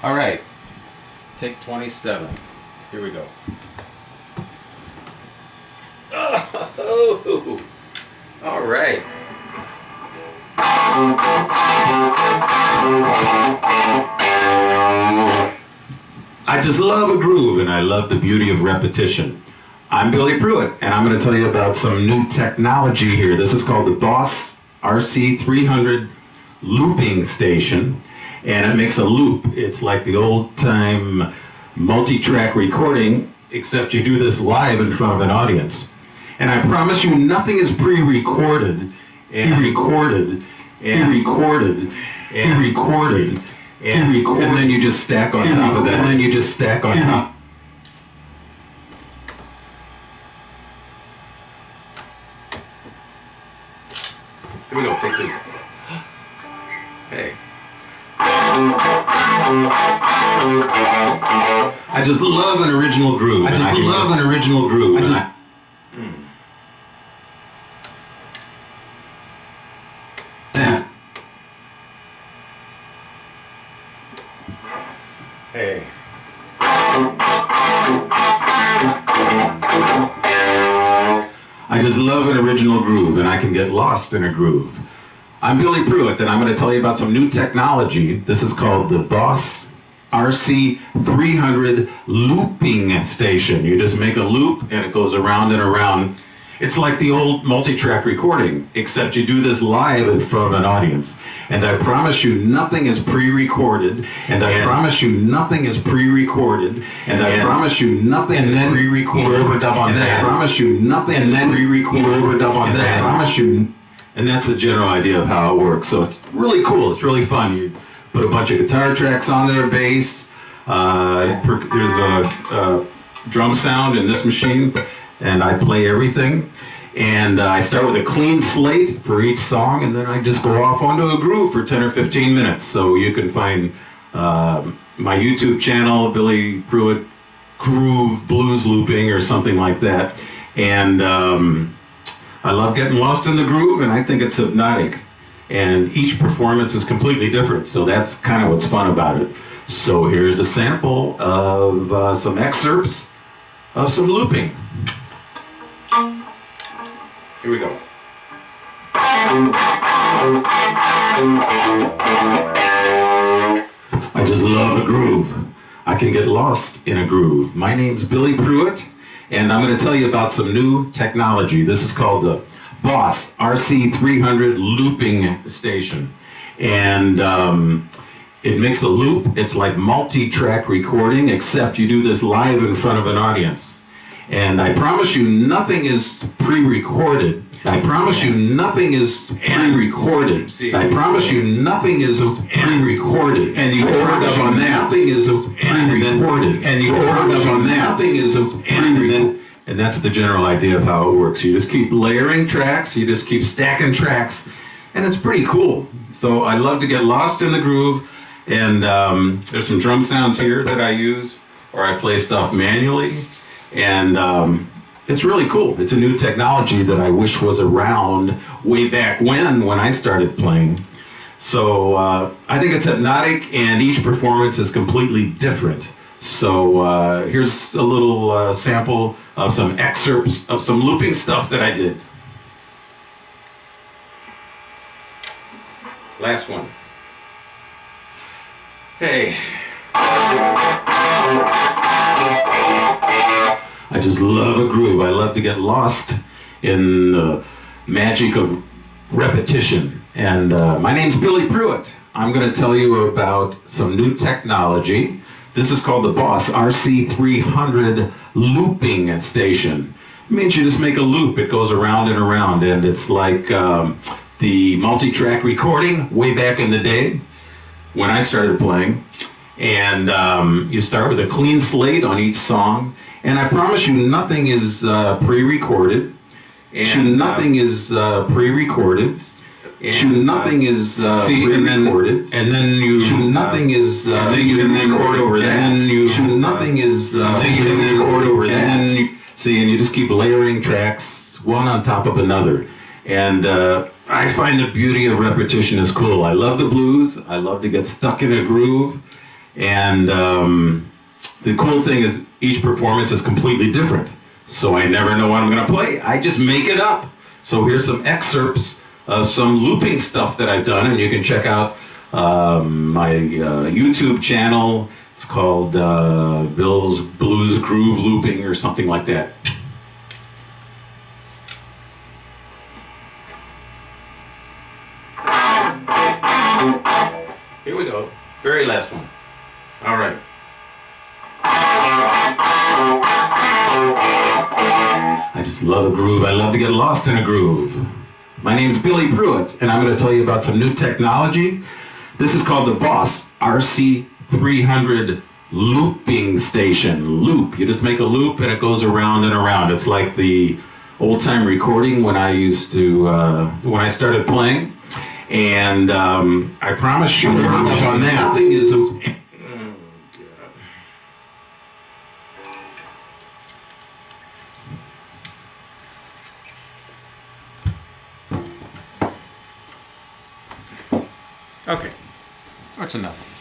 All right, take 27. Here we go. Oh, all right. I just love a groove, and I love the beauty of repetition. I'm Billy Prewitt, and I'm going to tell you about some new technology here. This is called the Boss RC300 looping station, and it makes a loop. It's like the old-time multi-track recording, except you do this live in front of an audience. And I promise you, nothing is pre-recorded and recorded and recorded and recorded and recorded, and then you just stack on top of that, and then you just stack on top. Here we go, take two. Hey. I just love an original groove. I just love an original groove. Hey. I just love an original groove, and I can get lost in a groove. I'm Billy Prewitt, and I'm going to tell you about some new technology. This is called the Boss RC300 looping station. You just make a loop, and it goes around and around. It's like the old multi-track recording, except you do this live in front of an audience. And I promise you, nothing is pre-recorded. And I promise you, nothing is pre-recorded. And I promise you, nothing is pre-recorded. Overdub on that. I promise you, nothing is pre-recorded. Overdub on that. I promise you. And that's the general idea of how it works. So it's really cool. It's really fun. You put a bunch of guitar tracks on there, bass. There's a drum sound in this machine. And I play everything, and I start with a clean slate for each song, and then I just go off onto a groove for 10 or 15 minutes. So you can find my YouTube channel, Billy Prewitt Groove Blues Looping or something like that. And I love getting lost in the groove, and I think it's hypnotic. And each performance is completely different, so that's kind of what's fun about it. So here's a sample of some excerpts of some looping. Here we go. I just love a groove. I can get lost in a groove. My name's Billy Prewitt, and I'm going to tell you about some new technology. This is called the Boss RC300 looping station. And it makes a loop. It's like multi-track recording, except you do this live in front of an audience. And I promise you, nothing is pre-recorded. I promise you, nothing is pre-recorded. I promise you, nothing is pre-recorded. And you overdub on that. Nothing is pre-recorded. And you overdub on that. Nothing is pre-recorded. And that's the general idea of how it works. You just keep layering tracks. You just keep stacking tracks. And it's pretty cool. So I love to get lost in the groove. And there's some drum sounds here that I use, or I play stuff manually. And it's really cool. It's a new technology that I wish was around way back when I started playing. So I think it's hypnotic, and each performance is completely different. So here's a little sample of some excerpts of some looping stuff that I did. Last one. Hey. I just love a groove. I love to get lost in the magic of repetition. And my name's Billy Prewitt. I'm going to tell you about some new technology. This is called the Boss RC300 looping station. It means you just make a loop. It goes around and around, and it's like the multi-track recording way back in the day when I started playing. And you start with a clean slate on each song. And I promise you, nothing is pre-recorded. And nothing is pre-recorded. And nothing is pre-recorded. And then you nothing is pre-recorded over that. And you nothing is pre-recorded over that. See, and you just keep layering tracks one on top of another. And I find the beauty of repetition is cool. I love the blues. I love to get stuck in a groove. And the cool thing is each performance is completely different. So I never know what I'm going to play. I just make it up. So here's some excerpts of some looping stuff that I've done. And you can check out my YouTube channel. It's called Bill's Blues Groove Looping or something like that. Here we go. Very last one. All right. I just love a groove. I love to get lost in a groove. My name's Billy Prewitt, and I'm going to tell you about some new technology. This is called the Boss RC300 looping station. Loop. You just make a loop and it goes around and around. It's like the old-time recording when I used to, when I started playing. And I promise you on that. Nothing is... Okay, that's enough.